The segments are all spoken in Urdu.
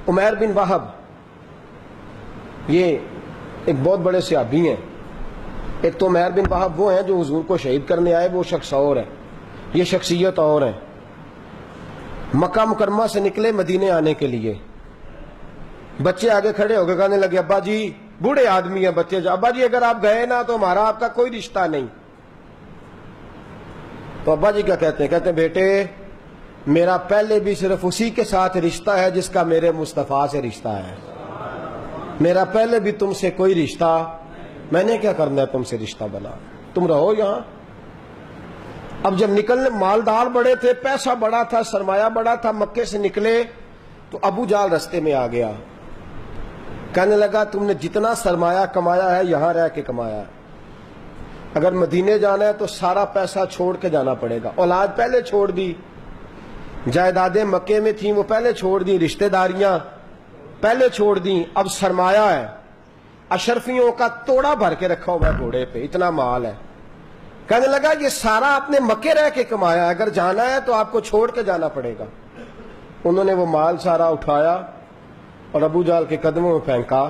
عمیر بن وہب یہ ایک بہت بڑے صحابی ہیں. ایک تو عمیر بن وہب وہ ہیں جو حضور کو شہید کرنے آئے، وہ شخص اور ہے، یہ شخصیت اور ہے. مکہ مکرمہ سے نکلے مدینے آنے کے لیے. بچے آگے کھڑے ہو کے کہنے لگے ابا جی، بوڑھے آدمی ہیں بچے، ابا جی اگر آپ گئے نا تو ہمارا آپ کا کوئی رشتہ نہیں. تو ابا جی کیا کہتے ہیں؟ کہتے ہیں بیٹے میرا پہلے بھی صرف اسی کے ساتھ رشتہ ہے جس کا میرے مصطفیٰ سے رشتہ ہے. میرا پہلے بھی تم سے کوئی رشتہ، میں نے کیا کرنا ہے تم سے رشتہ بنا، تم رہو یہاں. اب جب نکلنے، مالدار بڑے تھے، پیسہ بڑا تھا، سرمایہ بڑا تھا، مکے سے نکلے تو ابو جال رستے میں آ گیا. کہنے لگا تم نے جتنا سرمایہ کمایا ہے یہاں رہ کے کمایا ہے، اگر مدینے جانا ہے تو سارا پیسہ چھوڑ کے جانا پڑے گا. اولاد پہلے چھوڑ دی، جائیدادیں مکے میں تھیں وہ پہلے چھوڑ دی، رشتہ داریاں پہلے چھوڑ دیں، اب سرمایہ ہے، اشرفیوں کا توڑا بھر کے رکھا ہوا ہے گھوڑے پہ، اتنا مال ہے. کہنے لگا یہ سارا آپ نے مکے رہ کے کمایا ہے، اگر جانا ہے تو آپ کو چھوڑ کے جانا پڑے گا. انہوں نے وہ مال سارا اٹھایا اور ابو جال کے قدموں میں پھینکا.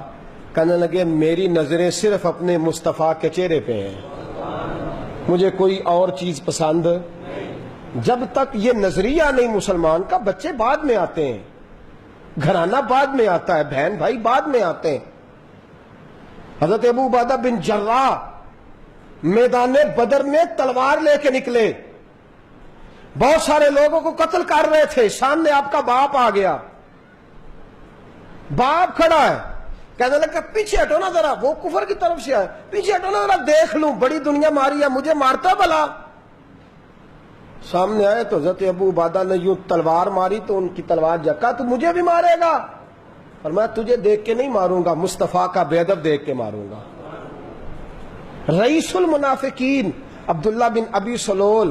کہنے لگے میری نظریں صرف اپنے مصطفیٰ کے چہرے پہ ہیں، مجھے کوئی اور چیز پسند. جب تک یہ نظریہ نہیں مسلمان کا، بچے بعد میں آتے ہیں، گھرانہ بعد میں آتا ہے، بہن بھائی بعد میں آتے ہیں. حضرت ابو عبیدہ بن جراح میدان بدر میں تلوار لے کے نکلے، بہت سارے لوگوں کو قتل کر رہے تھے، سامنے آپ کا باپ آ گیا، باپ کھڑا ہے. کہنے لگا پیچھے ہٹو نا ذرا، وہ کفر کی طرف سے آئے، پیچھے ہٹو نا ذرا دیکھ لوں، بڑی دنیا ماری ہے، مجھے مارتا بھلا. سامنے آئے تو حضرت ابو عبیدہ نے یوں تلوار ماری تو ان کی تلوار جکا، تو مجھے بھی مارے گا؟ فرمایا تجھے دیکھ کے نہیں ماروں گا، مصطفیٰ کا بے ادب دیکھ کے ماروں گا. رئیس المنافقین عبداللہ بن ابی سلول،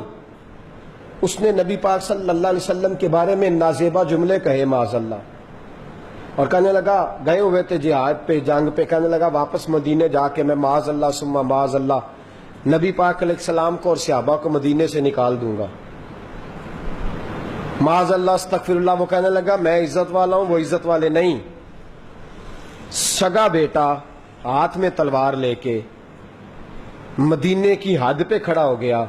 اس نے نبی پاک صلی اللہ علیہ وسلم کے بارے میں نازیبہ جملے کہے معاذ اللہ، اور کہنے لگا گئے ہوئے تھے جہاد پہ، جنگ پہ، کہنے لگا واپس مدینے جا کے میں معاذ اللہ ثم معاذ اللہ نبی پاک علیہ السلام کو اور صحابہ کو مدینے سے نکال دوں گا. معاذ اللہ استغفر اللہ. وہ کہنے لگا میں عزت والا ہوں، وہ عزت والے نہیں. سگا بیٹا ہاتھ میں تلوار لے کے مدینے کی حد پہ کھڑا ہو گیا،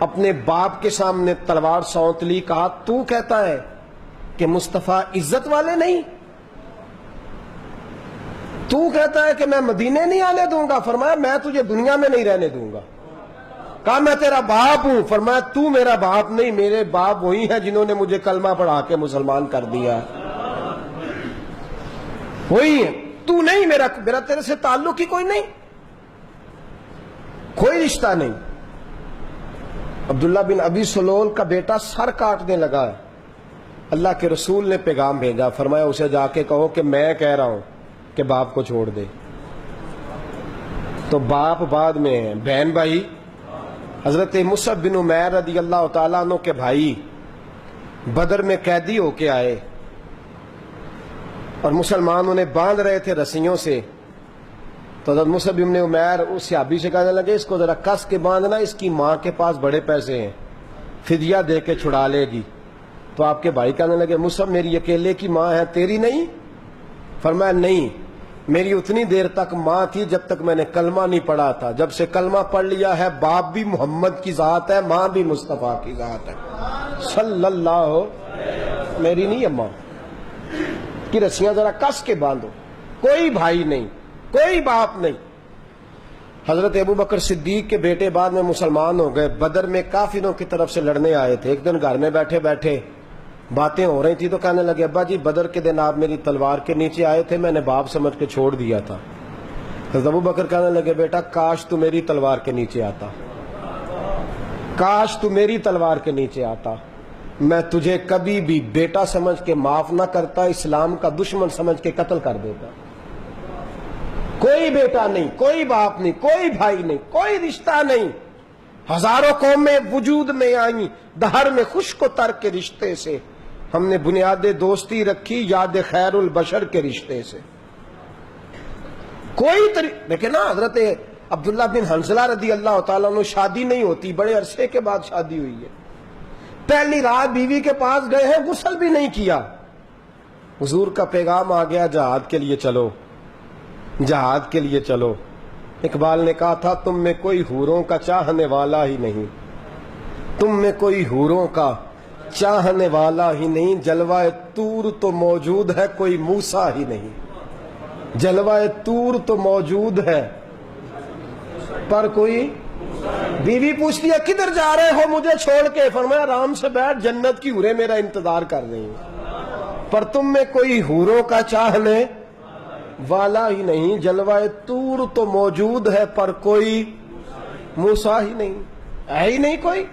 اپنے باپ کے سامنے تلوار سونت لی، کہا تو کہتا ہے کہ مصطفیٰ عزت والے نہیں، تو کہتا ہے کہ میں مدینے نہیں آنے دوں گا. فرمایا میں تجھے دنیا میں نہیں رہنے دوں گا. کہا میں تیرا باپ ہوں. فرمایا تو میرا باپ نہیں، میرے باپ وہی ہیں جنہوں نے مجھے کلمہ پڑھا کے مسلمان کر دیا، وہی ہے، تو نہیں، میرا تیرے سے تعلق ہی کوئی نہیں، کوئی رشتہ نہیں. عبداللہ بن ابی سلول کا بیٹا سر کاٹنے لگا. اللہ کے رسول نے پیغام بھیجا، فرمایا اسے جا کے کہو کہ میں کہہ رہا ہوں کہ باپ کو چھوڑ دے. تو باپ بعد میں ہیں، بہن بھائی. حضرت مصعب بن عمیر رضی اللہ تعالیٰ عنہ کے بھائی بدر میں قیدی ہو کے آئے اور مسلمان انہیں باندھ رہے تھے رسیوں سے. تو حضرت مصعب بن عمیر اس صحابی سے کہنے لگے اس کو ذرا کس کے باندھنا، اس کی ماں کے پاس بڑے پیسے ہیں، فدیہ دے کے چھڑا لے گی. تو آپ کے بھائی کہنے لگے مصعب میری اکیلے کی ماں ہے، تیری نہیں؟ فرمایا نہیں، میری اتنی دیر تک ماں تھی جب تک میں نے کلمہ نہیں پڑھا تھا، جب سے کلمہ پڑھ لیا ہے باپ بھی محمد کی ذات ہے، ماں بھی مصطفیٰ کی ذات ہے صلی اللہ. میری نہیں اماں کی رسیاں ذرا کس کے باندھو. کوئی بھائی نہیں، کوئی باپ نہیں. حضرت ابو بکر صدیق کے بیٹے بعد میں مسلمان ہو گئے، بدر میں کافروں کی طرف سے لڑنے آئے تھے. ایک دن گھر میں بیٹھے بیٹھے باتیں ہو رہی تھی تو کہنے لگے ابا جی بدر کے دن آپ میری تلوار کے نیچے آئے تھے، میں نے باپ سمجھ کے چھوڑ دیا تھا. حضرت ابو بکر کہنے لگے بیٹا کاش تو میری تلوار کے نیچے آتا، کاش تو میری تلوار کے نیچے آتا، میں تجھے کبھی بھی بیٹا سمجھ کے معاف نہ کرتا، اسلام کا دشمن سمجھ کے قتل کر دیتا. کوئی بیٹا نہیں، کوئی باپ نہیں، کوئی بھائی نہیں، کوئی رشتہ نہیں. ہزاروں قومیں وجود میں آئیں دہر میں خشک و تر کے رشتے سے، ہم نے بنیاد دوستی رکھی یاد خیر البشر کے رشتے سے. کوئی دیکھیں نا حضرت عبداللہ بن حنظلہ رضی اللہ تعالیٰ عنہ شادی نہیں ہوتی، بڑے عرصے کے بعد شادی ہوئی ہے. پہلی رات بیوی کے پاس گئے ہیں، غسل بھی نہیں کیا. حضور کا پیغام آ گیا جہاد کے لیے چلو، جہاد کے لیے چلو۔ اقبال نے کہا تھا تم میں کوئی حوروں کا چاہنے والا ہی نہیں، تم میں کوئی حوروں کا چاہنے والا ہی نہیں، جلوہ طور تو موجود ہے کوئی موسیٰ ہی نہیں، جلوہ طور تو موجود ہے پر کوئی۔ بیوی پوچھتی ہے کدھر جا رہے ہو مجھے چھوڑ کے؟ فرمایا آرام سے بیٹھ، جنت کی حوریں میرا انتظار کر رہی ہیں، پر تم میں کوئی حوروں کا چاہنے والا ہی نہیں، جلوہ طور تو موجود ہے پر کوئی موسیٰ ہی نہیں، ہے ہی نہیں کوئی۔